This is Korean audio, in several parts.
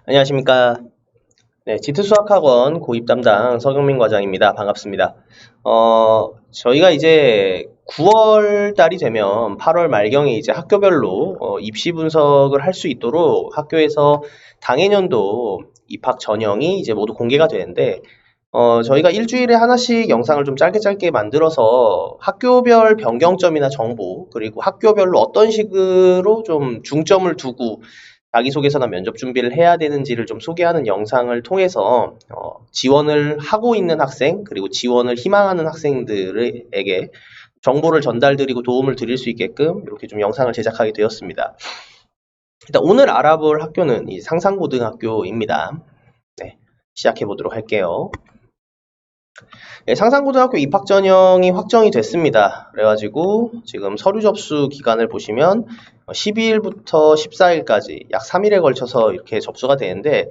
안녕하십니까. 네, 지트수학학원 고입 담당 서경민 과장입니다. 반갑습니다. 저희가 이제 9월 달이 되면 8월 말경에 이제 학교별로 입시 분석을 할 수 있도록 학교에서 당해년도 입학 전형이 이제 모두 공개가 되는데, 저희가 일주일에 하나씩 영상을 좀 짧게 만들어서 학교별 변경점이나 정보, 그리고 학교별로 어떤 식으로 좀 중점을 두고 자기소개서나 면접 준비를 해야 되는지를 좀 소개하는 영상을 통해서 지원을 하고 있는 학생, 그리고 지원을 희망하는 학생들에게 정보를 전달드리고 도움을 드릴 수 있게끔 이렇게 좀 영상을 제작하게 되었습니다. 일단 오늘 알아볼 학교는 이 상산고등학교입니다. 네, 시작해 보도록 할게요. 네, 상산고등학교 입학 전형이 확정이 됐습니다. 그래가지고 지금 서류 접수 기간을 보시면 12일부터 14일까지 약 3일에 걸쳐서 이렇게 접수가 되는데,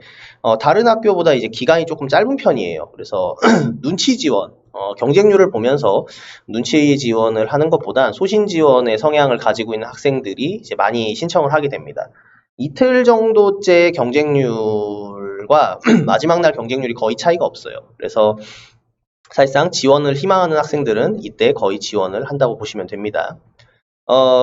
다른 학교보다 이제 기간이 조금 짧은 편이에요. 그래서 눈치 지원, 경쟁률을 보면서 눈치 지원을 하는 것보단 소신 지원의 성향을 가지고 있는 학생들이 이제 많이 신청을 하게 됩니다. 이틀 정도째 경쟁률과 마지막 날 경쟁률이 거의 차이가 없어요. 그래서 사실상 지원을 희망하는 학생들은 이때 거의 지원을 한다고 보시면 됩니다.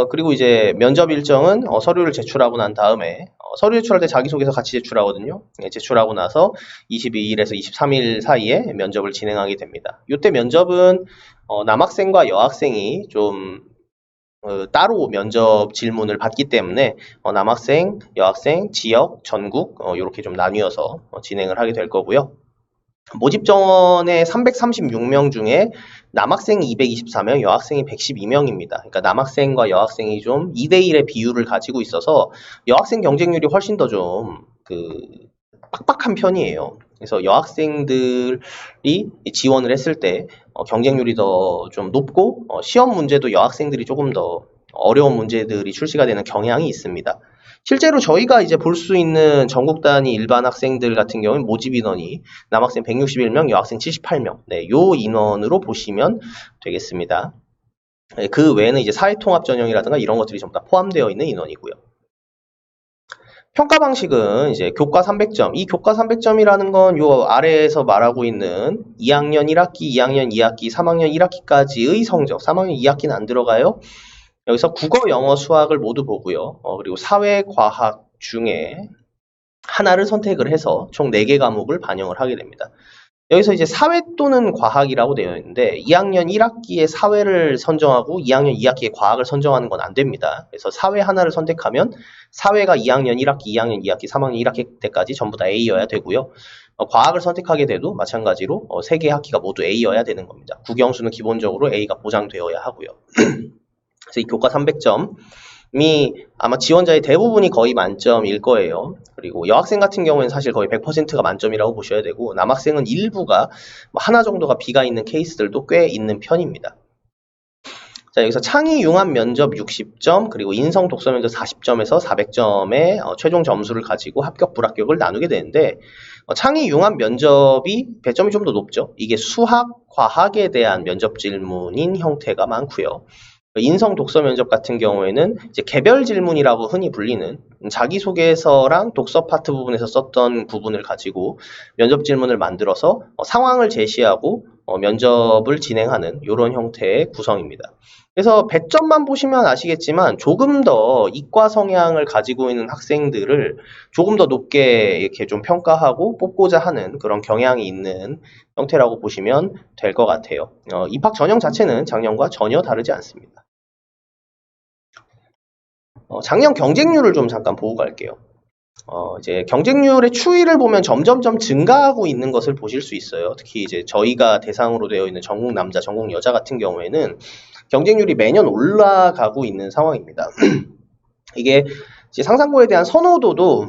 그리고 이제 면접 일정은 서류를 제출하고 난 다음에 서류 제출할 때 자기소개서 같이 제출하거든요. 네, 제출하고 나서 22일에서 23일 사이에 면접을 진행하게 됩니다. 이때 면접은 남학생과 여학생이 좀 따로 면접 질문을 받기 때문에 남학생, 여학생, 지역, 전국 이렇게 좀 나뉘어서 진행을 하게 될 거고요. 모집 정원의 336명 중에 남학생이 224명, 여학생이 112명입니다. 그러니까 남학생과 여학생이 좀 2대1의 비율을 가지고 있어서 여학생 경쟁률이 훨씬 더 좀 빡빡한 편이에요. 그래서 여학생들이 지원을 했을 때 경쟁률이 더 좀 높고 시험 문제도 여학생들이 조금 더 어려운 문제들이 출시가 되는 경향이 있습니다. 실제로 저희가 이제 볼 수 있는 전국 단위 일반 학생들 같은 경우는 모집 인원이 남학생 161명, 여학생 78명. 네, 요 인원으로 보시면 되겠습니다. 네, 그 외에는 이제 사회통합 전형이라든가 이런 것들이 전부 다 포함되어 있는 인원이고요. 평가 방식은 이제 교과 300점. 이 교과 300점이라는 건 요 아래에서 말하고 있는 2학년 1학기, 2학년 2학기, 3학년 1학기까지의 성적. 3학년 2학기는 안 들어가요. 여기서 국어, 영어, 수학을 모두 보고요. 그리고 사회, 과학 중에 하나를 선택을 해서 총 4개 과목을 반영을 하게 됩니다. 여기서 이제 사회 또는 과학이라고 되어 있는데 2학년 1학기에 사회를 선정하고 2학년 2학기에 과학을 선정하는 건 안 됩니다. 그래서 사회 하나를 선택하면 사회가 2학년 1학기, 2학년 2학기, 3학년 1학기 때까지 전부 다 A여야 되고요. 과학을 선택하게 돼도 마찬가지로 3개 학기가 모두 A여야 되는 겁니다. 국영수는 기본적으로 A가 보장되어야 하고요. 그래서 이 교과 300점이 아마 지원자의 대부분이 거의 만점일 거예요. 그리고 여학생 같은 경우에는 사실 거의 100%가 만점이라고 보셔야 되고 남학생은 일부가 하나 정도가 B가 있는 케이스들도 꽤 있는 편입니다. 자, 여기서 창의 융합 면접 60점, 그리고 인성 독서 면접 40점에서 400점의 최종 점수를 가지고 합격, 불합격을 나누게 되는데 창의 융합 면접이 배점이 좀 더 높죠. 이게 수학, 과학에 대한 면접 질문인 형태가 많고요. 인성 독서 면접 같은 경우에는 이제 개별 질문이라고 흔히 불리는 자기소개서랑 독서 파트 부분에서 썼던 부분을 가지고 면접 질문을 만들어서 상황을 제시하고 면접을 진행하는 이런 형태의 구성입니다. 그래서 배점만 보시면 아시겠지만 조금 더 이과 성향을 가지고 있는 학생들을 조금 더 높게 이렇게 좀 평가하고 뽑고자 하는 그런 경향이 있는 형태라고 보시면 될 것 같아요. 입학 전형 자체는 작년과 전혀 다르지 않습니다. 작년 경쟁률을 좀 잠깐 보고 갈게요. 이제 경쟁률의 추이를 보면 점점점 증가하고 있는 것을 보실 수 있어요. 특히 이제 저희가 대상으로 되어 있는 전국 남자, 전국 여자 같은 경우에는 경쟁률이 매년 올라가고 있는 상황입니다. 이게 이제 상산고에 대한 선호도도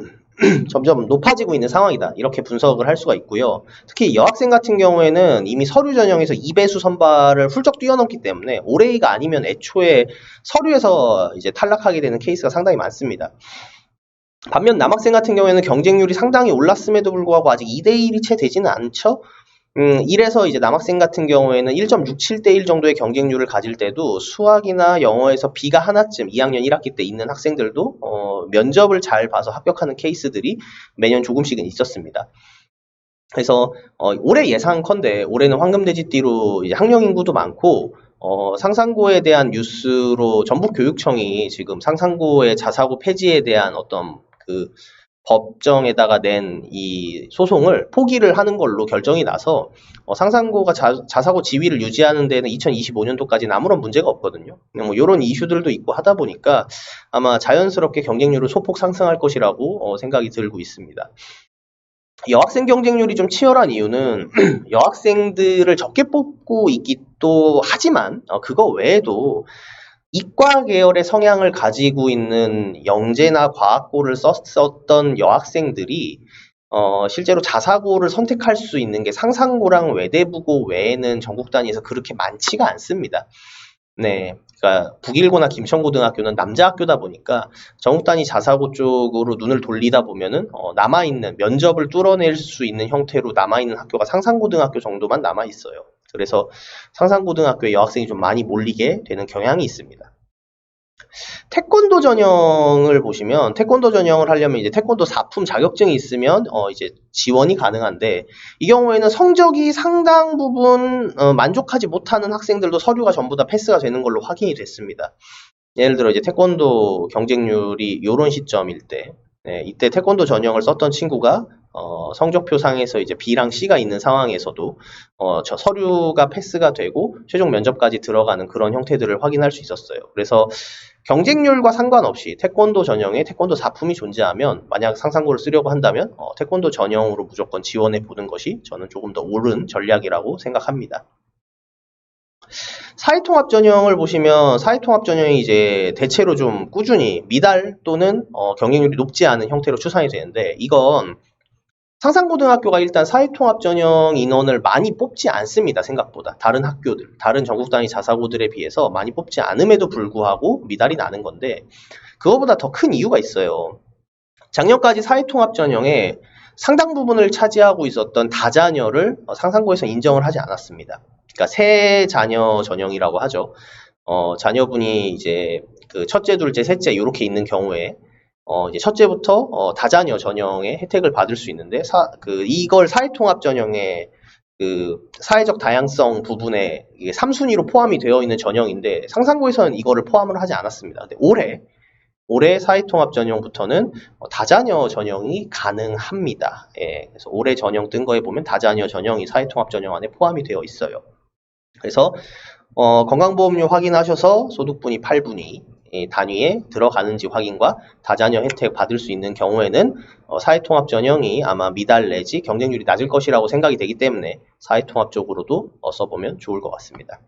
점점 높아지고 있는 상황이다. 이렇게 분석을 할 수가 있고요. 특히 여학생 같은 경우에는 이미 서류 전형에서 2배수 선발을 훌쩍 뛰어넘기 때문에 올해가 아니면 애초에 서류에서 이제 탈락하게 되는 케이스가 상당히 많습니다. 반면 남학생 같은 경우에는 경쟁률이 상당히 올랐음에도 불구하고 아직 2대1이 채 되지는 않죠. 이래서 이제 남학생 같은 경우에는 1.67대 1 정도의 경쟁률을 가질 때도 수학이나 영어에서 B가 하나쯤 2학년 1학기 때 있는 학생들도 면접을 잘 봐서 합격하는 케이스들이 매년 조금씩은 있었습니다. 그래서 올해 예상컨대 올해는 황금돼지띠로 이제 학령 인구도 많고 상상고에 대한 뉴스로 전북교육청이 지금 상상고의 자사고 폐지에 대한 어떤 그 법정에다가 낸 이 소송을 포기를 하는 걸로 결정이 나서 상상고가 자사고 지위를 유지하는 데는 2025년도까지는 아무런 문제가 없거든요. 뭐 이런 이슈들도 있고 하다 보니까 아마 자연스럽게 경쟁률을 소폭 상승할 것이라고 생각이 들고 있습니다. 여학생 경쟁률이 좀 치열한 이유는 여학생들을 적게 뽑고 있기도 하지만 그거 외에도 이과 계열의 성향을 가지고 있는 영재나 과학고를 썼던 여학생들이 실제로 자사고를 선택할 수 있는 게 상상고랑 외대부고 외에는 전국 단위에서 그렇게 많지가 않습니다. 네, 그러니까 북일고나 김천고등학교는 남자 학교다 보니까 전국 단위 자사고 쪽으로 눈을 돌리다 보면은 남아있는 면접을 뚫어낼 수 있는 형태로 남아있는 학교가 상상고등학교 정도만 남아있어요. 그래서 상상고등학교에 여학생이 좀 많이 몰리게 되는 경향이 있습니다. 태권도 전형을 보시면 태권도 전형을 하려면 이제 태권도 4품 자격증이 있으면 이제 지원이 가능한데 이 경우에는 성적이 상당 부분 만족하지 못하는 학생들도 서류가 전부 다 패스가 되는 걸로 확인이 됐습니다. 예를 들어 이제 태권도 경쟁률이 이런 시점일 때 이때 태권도 전형을 썼던 친구가 성적표상에서 이제 B랑 C가 있는 상황에서도 저 서류가 패스가 되고 최종 면접까지 들어가는 그런 형태들을 확인할 수 있었어요. 그래서 경쟁률과 상관없이 태권도 전형에 태권도 4품이 존재하면 만약 상상고를 쓰려고 한다면 태권도 전형으로 무조건 지원해 보는 것이 저는 조금 더 옳은 전략이라고 생각합니다. 사회통합 전형을 보시면 사회통합 전형이 이제 대체로 좀 꾸준히 미달 또는 경쟁률이 높지 않은 형태로 추산이 되는데 이건 상상고등학교가 일단 사회통합 전형 인원을 많이 뽑지 않습니다. 생각보다 다른 학교들, 다른 전국 단위 자사고들에 비해서 많이 뽑지 않음에도 불구하고 미달이 나는 건데 그거보다 더 큰 이유가 있어요. 작년까지 사회통합 전형에 상당 부분을 차지하고 있었던 다자녀를 상상고에서 인정을 하지 않았습니다. 그러니까 세 자녀 전형이라고 하죠. 자녀분이 이제 그 첫째, 둘째, 셋째 이렇게 있는 경우에 이제 첫째부터 다자녀 전형의 혜택을 받을 수 있는데 이걸 사회통합 전형의 그 사회적 다양성 부분에 이게 3순위로 포함이 되어 있는 전형인데 상상고에서는 이거를 포함을 하지 않았습니다. 근데 올해 사회통합 전형부터는 다자녀 전형이 가능합니다. 예, 그래서 올해 전형 뜬 거에 보면 다자녀 전형이 사회통합 전형 안에 포함이 되어 있어요. 그래서 건강보험료 확인하셔서 소득분위 8분위 단위에 들어가는지 확인과 다자녀 혜택 받을 수 있는 경우에는 사회통합 전형이 아마 미달 내지 경쟁률이 낮을 것이라고 생각이 되기 때문에 사회통합 쪽으로도 써보면 좋을 것 같습니다.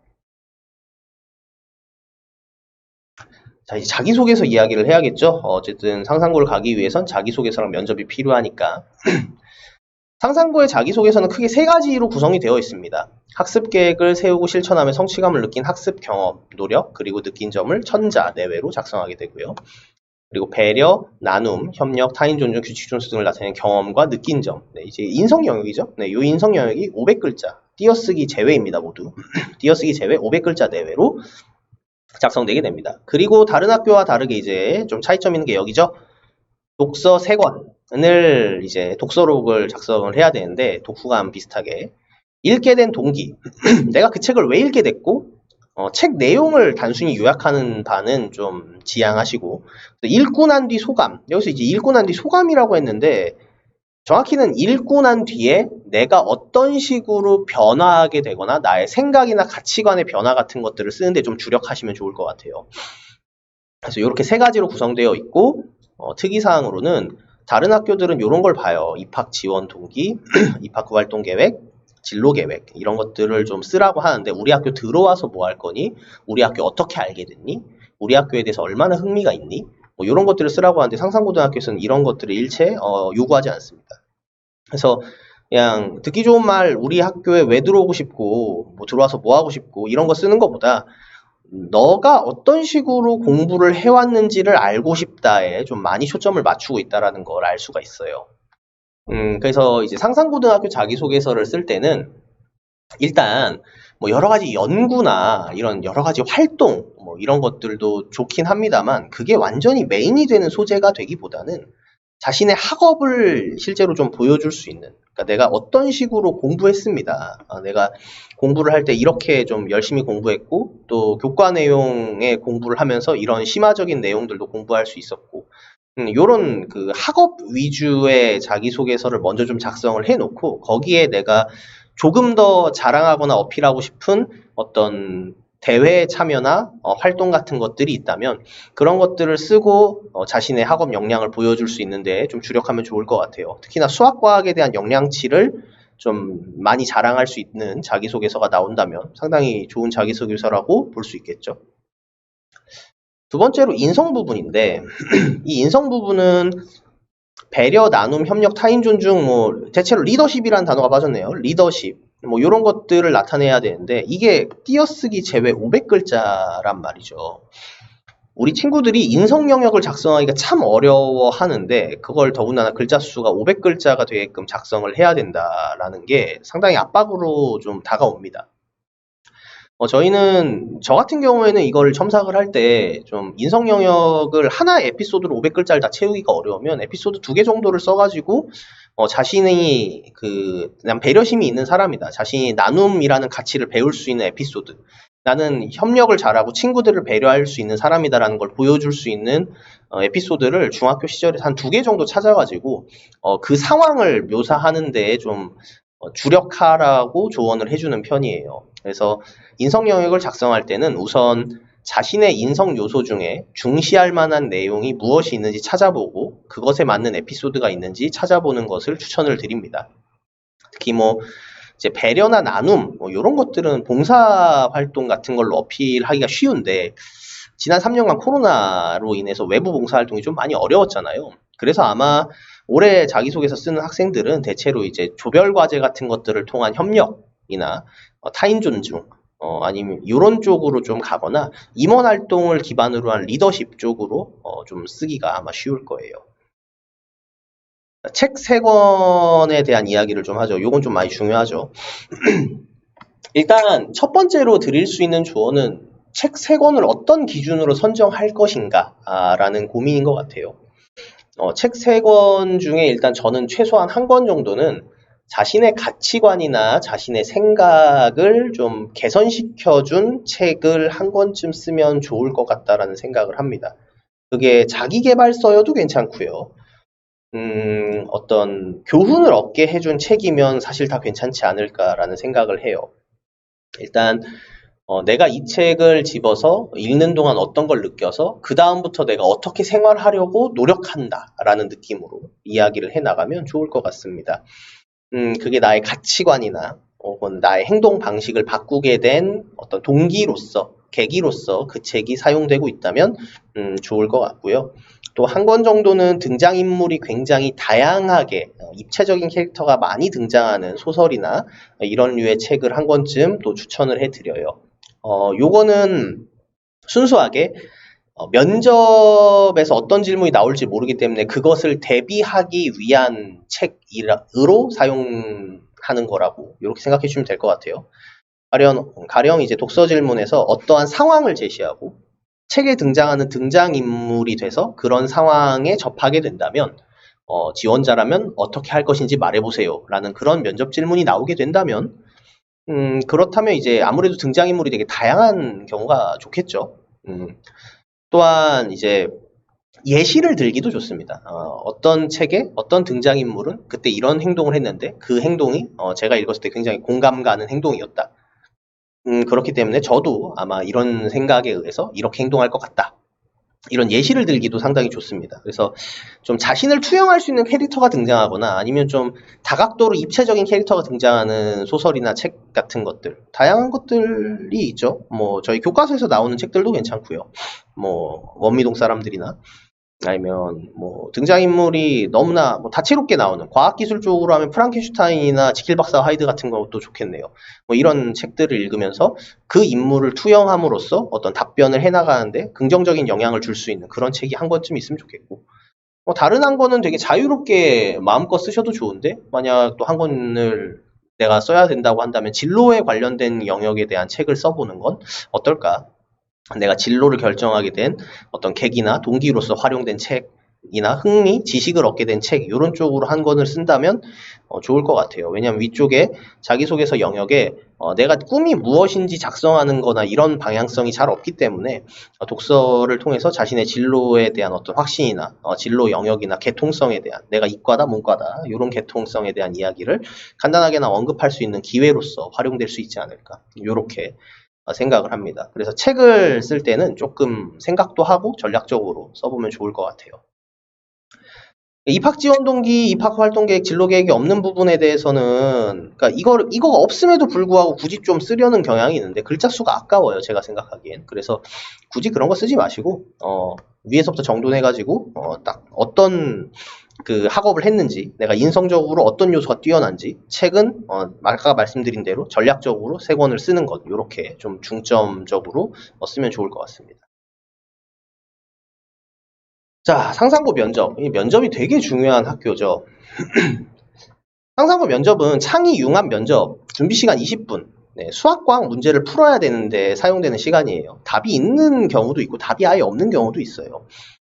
자, 이제 자기소개서 이야기를 해야겠죠. 어쨌든 상상고를 가기 위해선 자기소개서랑 면접이 필요하니까. 상상고의 자기소개서는 크게 세 가지로 구성이 되어 있습니다. 학습 계획을 세우고 실천하며 성취감을 느낀 학습 경험, 노력, 그리고 느낀 점을 천자, 내외로 작성하게 되고요. 그리고 배려, 나눔, 협력, 타인 존중, 규칙 준수 등을 나타내는 경험과 느낀 점. 네, 이제 인성 영역이죠. 네, 이 인성 영역이 500글자, 띄어쓰기 제외입니다, 모두. 띄어쓰기 제외 500글자 내외로 작성되게 됩니다. 그리고 다른 학교와 다르게 이제 좀 차이점 있는 게 여기죠. 독서 3권을 이제 독서록을 작성을 해야 되는데 독후감 비슷하게 읽게 된 동기 내가 그 책을 왜 읽게 됐고 책 내용을 단순히 요약하는 바는 좀 지양하시고 읽고 난 뒤 소감 여기서 이제 읽고 난 뒤 소감이라고 했는데 정확히는 읽고 난 뒤에 내가 어떤 식으로 변화하게 되거나 나의 생각이나 가치관의 변화 같은 것들을 쓰는데 좀 주력하시면 좋을 것 같아요. 그래서 이렇게 세 가지로 구성되어 있고 특이사항으로는 다른 학교들은 이런 걸 봐요. 입학 지원 동기, 입학 후 활동 계획, 진로 계획 이런 것들을 좀 쓰라고 하는데 우리 학교 들어와서 뭐 할 거니? 우리 학교 어떻게 알게 됐니? 우리 학교에 대해서 얼마나 흥미가 있니? 뭐 이런 것들을 쓰라고 하는데 상상고등학교에서는 이런 것들을 일체 요구하지 않습니다. 그래서 그냥 듣기 좋은 말 우리 학교에 왜 들어오고 싶고 뭐 들어와서 뭐 하고 싶고 이런 거 쓰는 것보다 너가 어떤 식으로 공부를 해왔는지를 알고 싶다에 좀 많이 초점을 맞추고 있다라는 걸 알 수가 있어요. 그래서 이제 상상고등학교 자기소개서를 쓸 때는 일단 뭐 여러 가지 연구나 이런 여러 가지 활동 뭐 이런 것들도 좋긴 합니다만 그게 완전히 메인이 되는 소재가 되기보다는 자신의 학업을 실제로 좀 보여줄 수 있는 그러니까 내가 어떤 식으로 공부했습니다. 내가 공부를 할 때 이렇게 좀 열심히 공부했고 또 교과 내용의 공부를 하면서 이런 심화적인 내용들도 공부할 수 있었고 요런 그 학업 위주의 자기소개서를 먼저 좀 작성을 해놓고 거기에 내가 조금 더 자랑하거나 어필하고 싶은 어떤 대회 참여나 활동 같은 것들이 있다면 그런 것들을 쓰고 자신의 학업 역량을 보여줄 수 있는데 좀 주력하면 좋을 것 같아요. 특히나 수학과학에 대한 역량치를 좀 많이 자랑할 수 있는 자기소개서가 나온다면 상당히 좋은 자기소개서라고 볼 수 있겠죠. 두 번째로 인성 부분인데 이 인성 부분은 배려, 나눔, 협력, 타인 존중, 뭐 대체로 리더십이라는 단어가 빠졌네요. 리더십, 뭐 이런 것들을 나타내야 되는데 이게 띄어쓰기 제외 500글자란 말이죠. 우리 친구들이 인성 영역을 작성하기가 참 어려워하는데 그걸 더군다나 글자 수가 500글자가 되게끔 작성을 해야 된다라는 게 상당히 압박으로 좀 다가옵니다. 저희는 저 같은 경우에는 이걸 첨삭을 할 때 좀 인성 영역을 하나의 에피소드로 500글자를 다 채우기가 어려우면 에피소드 2개 정도를 써가지고 자신이 그냥 배려심이 있는 사람이다. 자신이 나눔이라는 가치를 배울 수 있는 에피소드. 나는 협력을 잘하고 친구들을 배려할 수 있는 사람이다라는 걸 보여줄 수 있는 에피소드를 중학교 시절에 한 2개 정도 찾아가지고 그 상황을 묘사하는 데에 좀 주력하라고 조언을 해주는 편이에요. 그래서 인성 영역을 작성할 때는 우선 자신의 인성 요소 중에 중시할 만한 내용이 무엇이 있는지 찾아보고 그것에 맞는 에피소드가 있는지 찾아보는 것을 추천을 드립니다. 특히 뭐 이제 배려나 나눔 뭐 이런 것들은 봉사 활동 같은 걸로 어필하기가 쉬운데 지난 3년간 코로나로 인해서 외부 봉사 활동이 좀 많이 어려웠잖아요. 그래서 아마 올해 자기소개서 쓰는 학생들은 대체로 이제 조별 과제 같은 것들을 통한 협력이나 타인 존중 아니면 이런 쪽으로 좀 가거나 임원 활동을 기반으로 한 리더십 쪽으로 좀 쓰기가 아마 쉬울 거예요. 책 3권에 대한 이야기를 좀 하죠. 이건 좀 많이 중요하죠. 일단 첫 번째로 드릴 수 있는 조언은 책 3권을 어떤 기준으로 선정할 것인가 라는 고민인 것 같아요. 책 3권 중에 일단 저는 최소한 1권 정도는 자신의 가치관이나 자신의 생각을 좀 개선시켜준 책을 1권쯤 쓰면 좋을 것 같다라는 생각을 합니다. 그게 자기계발서여도 괜찮고요. 어떤 교훈을 얻게 해준 책이면 사실 다 괜찮지 않을까라는 생각을 해요. 일단 내가 이 책을 집어서 읽는 동안 어떤 걸 느껴서 그 다음부터 내가 어떻게 생활하려고 노력한다라는 느낌으로 이야기를 해나가면 좋을 것 같습니다. 그게 나의 가치관이나 혹은 나의 행동 방식을 바꾸게 된 어떤 동기로서, 계기로서 그 책이 사용되고 있다면 좋을 것 같고요. 또 1권 정도는 등장인물이 굉장히 다양하게 입체적인 캐릭터가 많이 등장하는 소설이나 이런 류의 책을 1권쯤 또 추천을 해드려요. 요거는 순수하게 면접에서 어떤 질문이 나올지 모르기 때문에 그것을 대비하기 위한 책으로 사용하는 거라고 이렇게 생각해 주시면 될 것 같아요. 가령 이제 독서 질문에서 어떠한 상황을 제시하고 책에 등장하는 등장인물이 돼서 그런 상황에 접하게 된다면 지원자라면 어떻게 할 것인지 말해보세요 라는 그런 면접 질문이 나오게 된다면 그렇다면 이제 아무래도 등장인물이 되게 다양한 경우가 좋겠죠. 또한 이제 예시를 들기도 좋습니다. 어떤 책에 어떤 등장인물은 그때 이런 행동을 했는데 그 행동이 제가 읽었을 때 굉장히 공감 가는 행동이었다. 그렇기 때문에 저도 아마 이런 생각에 의해서 이렇게 행동할 것 같다. 이런 예시를 들기도 상당히 좋습니다. 그래서 좀 자신을 투영할 수 있는 캐릭터가 등장하거나 아니면 좀 다각도로 입체적인 캐릭터가 등장하는 소설이나 책 같은 것들 다양한 것들이 있죠. 뭐 저희 교과서에서 나오는 책들도 괜찮고요. 뭐 원미동 사람들이나 아니면 뭐 등장인물이 너무나 뭐 다채롭게 나오는 과학기술 쪽으로 하면 프랑켄슈타인이나 지킬 박사 하이드 같은 것도 좋겠네요. 뭐 이런 책들을 읽으면서 그 인물을 투영함으로써 어떤 답변을 해나가는데 긍정적인 영향을 줄 수 있는 그런 책이 1권쯤 있으면 좋겠고 다른 1권은 되게 자유롭게 마음껏 쓰셔도 좋은데 만약 또 1권을 내가 써야 된다고 한다면 진로에 관련된 영역에 대한 책을 써보는 건 어떨까? 내가 진로를 결정하게 된 어떤 계기나 동기로서 활용된 책이나 흥미, 지식을 얻게 된 책, 이런 쪽으로 한 권을 쓴다면 좋을 것 같아요. 왜냐하면 위쪽에 자기소개서 영역에 내가 꿈이 무엇인지 작성하는 거나 이런 방향성이 잘 없기 때문에 독서를 통해서 자신의 진로에 대한 어떤 확신이나 진로 영역이나 개통성에 대한, 내가 이과다 문과다 이런 개통성에 대한 이야기를 간단하게나 언급할 수 있는 기회로서 활용될 수 있지 않을까, 이렇게 생각을 합니다. 그래서 책을 쓸 때는 조금 생각도 하고 전략적으로 써보면 좋을 것 같아요. 입학 지원 동기, 입학 활동 계획, 진로 계획이 없는 부분에 대해서는, 그러니까 이거가 없음에도 불구하고 굳이 좀 쓰려는 경향이 있는데 글자 수가 아까워요, 제가 생각하기엔. 그래서 굳이 그런 거 쓰지 마시고 위에서부터 정돈해가지고 딱 어떤 그 학업을 했는지, 내가 인성적으로 어떤 요소가 뛰어난지, 책은 아까 말씀드린 대로 전략적으로 3권을 쓰는 것, 이렇게 좀 중점적으로 쓰면 좋을 것 같습니다. 자, 상상고 면접. 이 면접이 되게 중요한 학교죠. 상상고 면접은 창의 융합 면접, 준비 시간 20분. 네, 수학과학 문제를 풀어야 되는데 사용되는 시간이에요. 답이 있는 경우도 있고 답이 아예 없는 경우도 있어요.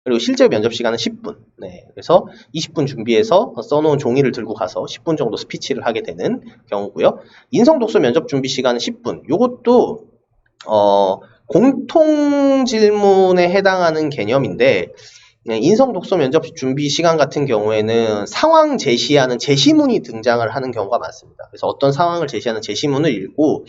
그리고 실제 면접 시간은 10분. 네, 그래서 20분 준비해서 써놓은 종이를 들고 가서 10분 정도 스피치를 하게 되는 경우고요. 인성 독서 면접 준비 시간은 10분. 요것도 공통 질문에 해당하는 개념인데, 인성 독서 면접 준비 시간 같은 경우에는 상황 제시하는 제시문이 등장을 하는 경우가 많습니다. 그래서 어떤 상황을 제시하는 제시문을 읽고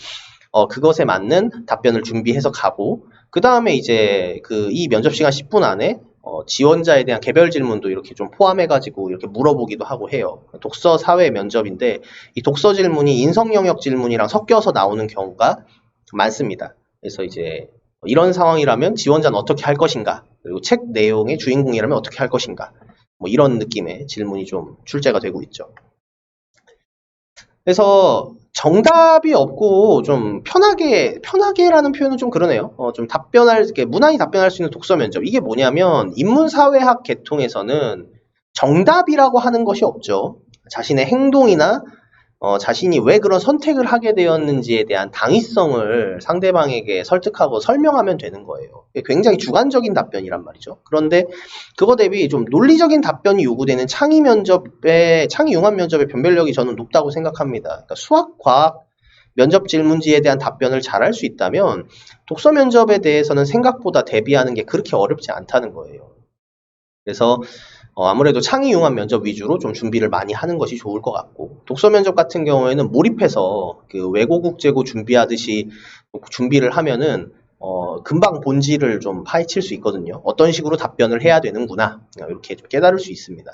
그것에 맞는 답변을 준비해서 가고, 그 다음에 이제 이 면접 시간 10분 안에 지원자에 대한 개별 질문도 이렇게 좀 포함해가지고 이렇게 물어보기도 하고 해요. 독서 사회 면접인데 이 독서 질문이 인성 영역 질문이랑 섞여서 나오는 경우가 많습니다. 그래서 이제 이런 상황이라면 지원자는 어떻게 할 것인가, 그리고 책 내용의 주인공이라면 어떻게 할 것인가, 뭐 이런 느낌의 질문이 좀 출제가 되고 있죠. 그래서 정답이 없고 좀 편하게라는 표현은 좀 그러네요. 좀 무난히 답변할 수 있는 독서 면접. 이게 뭐냐면 인문사회학 계통에서는 정답이라고 하는 것이 없죠. 자신의 행동이나 자신이 왜 그런 선택을 하게 되었는지에 대한 당위성을 상대방에게 설득하고 설명하면 되는 거예요. 굉장히 주관적인 답변이란 말이죠. 그런데 그거 대비 좀 논리적인 답변이 요구되는 창의 융합 면접의 변별력이 저는 높다고 생각합니다. 그러니까 수학, 과학 면접 질문지에 대한 답변을 잘할 수 있다면 독서 면접에 대해서는 생각보다 대비하는 게 그렇게 어렵지 않다는 거예요. 그래서 아무래도 창의 융합 면접 위주로 좀 준비를 많이 하는 것이 좋을 것 같고, 독서 면접 같은 경우에는 몰입해서 그 외고국 제고 준비하듯이 준비를 하면은 금방 본질을 좀 파헤칠 수 있거든요. 어떤 식으로 답변을 해야 되는구나, 이렇게 좀 깨달을 수 있습니다.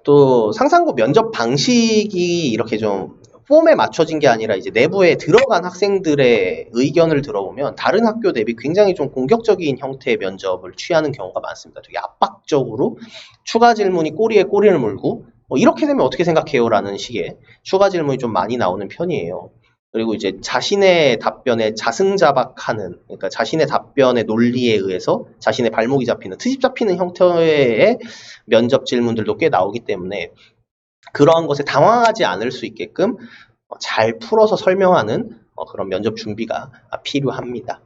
또 상상고 면접 방식이 이렇게 좀 폼에 맞춰진 게 아니라 이제 내부에 들어간 학생들의 의견을 들어보면 다른 학교 대비 굉장히 좀 공격적인 형태의 면접을 취하는 경우가 많습니다. 되게 압박적으로 추가 질문이 꼬리에 꼬리를 물고 이렇게 되면 어떻게 생각해요? 라는 식의 추가 질문이 좀 많이 나오는 편이에요. 그리고 이제 자신의 답변에 자승자박하는, 그러니까 자신의 답변의 논리에 의해서 자신의 발목이 잡히는, 트집 잡히는 형태의 면접 질문들도 꽤 나오기 때문에 그러한 것에 당황하지 않을 수 있게끔 잘 풀어서 설명하는 그런 면접 준비가 필요합니다.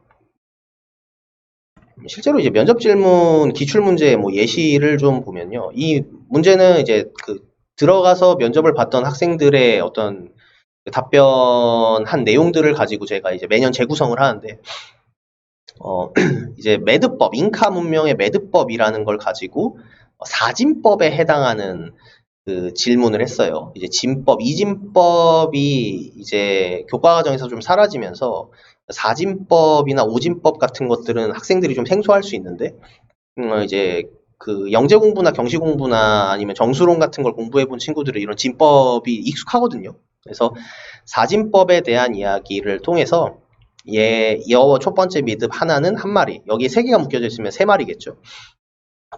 실제로 이제 면접 질문 기출문제 예시를 좀 보면요. 이 문제는 이제 들어가서 면접을 봤던 학생들의 어떤 답변한 내용들을 가지고 제가 이제 매년 재구성을 하는데, 이제 매듭법, 잉카 문명의 매듭법이라는 걸 가지고 사진법에 해당하는 질문을 했어요. 이제 진법, 이진법이 이제 교과과정에서 좀 사라지면서 사진법이나 오진법 같은 것들은 학생들이 좀 생소할 수 있는데, 이제 영재 공부나 경시 공부나 아니면 정수론 같은 걸 공부해 본 친구들은 이런 진법이 익숙하거든요. 그래서 사진법에 대한 이야기를 통해서 여 첫 번째 매듭 하나는 한 마리, 여기 3개가 묶여져 있으면 3마리겠죠.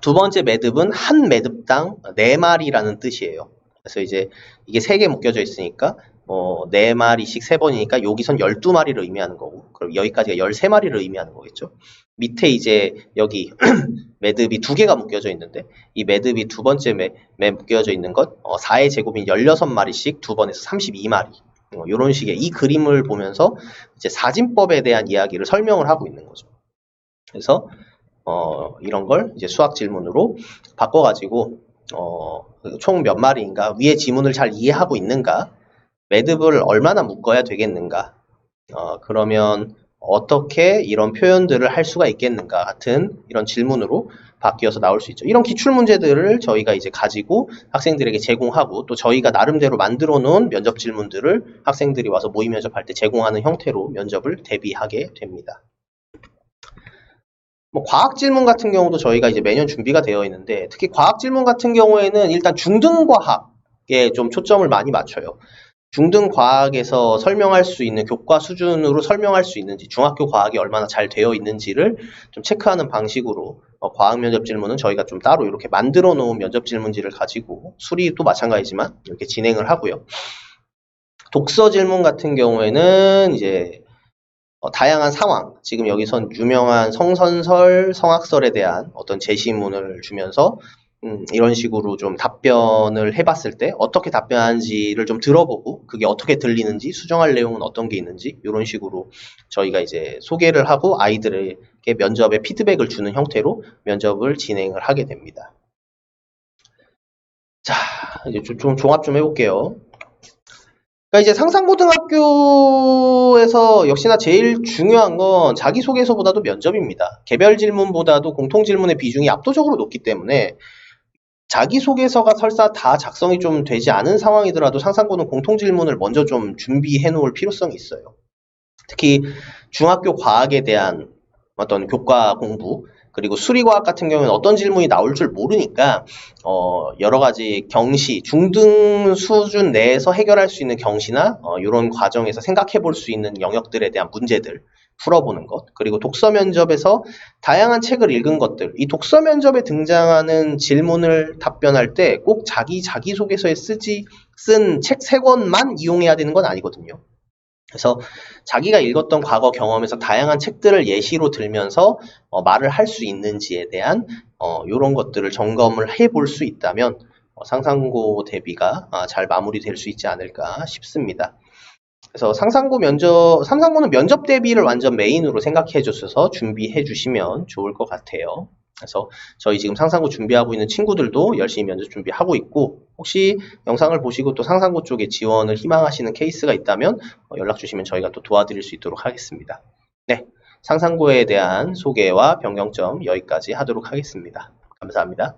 두 번째 매듭은 한 매듭당 4마리라는 뜻이에요. 그래서 이제 이게 3개 묶여져 있으니까 4마리씩 3번이니까 여기선 12마리를 의미하는 거고, 그럼 여기까지가 13마리를 의미하는 거겠죠. 밑에 이제 여기 매듭이 2개가 묶여져 있는데 이 매듭이 두 번째 매 묶여져 있는 것 4의 제곱인 16마리씩 두 번에서 32마리 이런 식의 이 그림을 보면서 이제 사진법에 대한 이야기를 설명을 하고 있는 거죠. 그래서 이런 걸 이제 수학 질문으로 바꿔가지고 총 몇 마리인가, 위의 지문을 잘 이해하고 있는가, 매듭을 얼마나 묶어야 되겠는가, 그러면 어떻게 이런 표현들을 할 수가 있겠는가 같은 이런 질문으로 바뀌어서 나올 수 있죠. 이런 기출 문제들을 저희가 이제 가지고 학생들에게 제공하고 또 저희가 나름대로 만들어 놓은 면접 질문들을 학생들이 와서 모의 면접할 때 제공하는 형태로 면접을 대비하게 됩니다. 뭐 과학 질문 같은 경우도 저희가 이제 매년 준비가 되어 있는데 특히 과학 질문 같은 경우에는 일단 중등과학에 좀 초점을 많이 맞춰요. 중등과학에서 설명할 수 있는 교과 수준으로 설명할 수 있는지 중학교 과학이 얼마나 잘 되어 있는지를 좀 체크하는 방식으로 과학 면접 질문은 저희가 좀 따로 이렇게 만들어 놓은 면접 질문지를 가지고 수리도 마찬가지지만 이렇게 진행을 하고요. 독서 질문 같은 경우에는 이제 다양한 상황, 지금 여기선 유명한 성선설, 성악설에 대한 어떤 제시문을 주면서 이런 식으로 좀 답변을 해봤을 때 어떻게 답변하는지를 좀 들어보고 그게 어떻게 들리는지 수정할 내용은 어떤 게 있는지 이런 식으로 저희가 이제 소개를 하고 아이들에게 면접에 피드백을 주는 형태로 면접을 진행을 하게 됩니다. 자, 이제 좀 종합 좀 해볼게요. 그러니까 이제 상상고등학교에서 역시나 제일 중요한 건 자기소개서보다도 면접입니다. 개별 질문보다도 공통 질문의 비중이 압도적으로 높기 때문에 자기소개서가 설사 다 작성이 좀 되지 않은 상황이더라도 상상고는 공통 질문을 먼저 좀 준비해 놓을 필요성이 있어요. 특히 중학교 과학에 대한 어떤 교과 공부 그리고 수리과학 같은 경우는 어떤 질문이 나올 줄 모르니까 여러 가지 경시, 중등 수준 내에서 해결할 수 있는 경시나 이런 과정에서 생각해 볼 수 있는 영역들에 대한 문제들 풀어보는 것, 그리고 독서 면접에서 다양한 책을 읽은 것들, 이 독서 면접에 등장하는 질문을 답변할 때 꼭 자기소개서에 쓴 책 3권만 이용해야 되는 건 아니거든요. 그래서 자기가 읽었던 과거 경험에서 다양한 책들을 예시로 들면서 말을 할 수 있는지에 대한 이런 것들을 점검을 해볼 수 있다면 상상고 대비가 잘 마무리될 수 있지 않을까 싶습니다. 그래서 상상고는 면접 대비를 완전 메인으로 생각해 주셔서 준비해 주시면 좋을 것 같아요. 그래서 저희 지금 상상고 준비하고 있는 친구들도 열심히 면접 준비하고 있고 혹시 영상을 보시고 또 상상고 쪽에 지원을 희망하시는 케이스가 있다면 연락 주시면 저희가 또 도와드릴 수 있도록 하겠습니다. 네, 상상고에 대한 소개와 변경점 여기까지 하도록 하겠습니다. 감사합니다.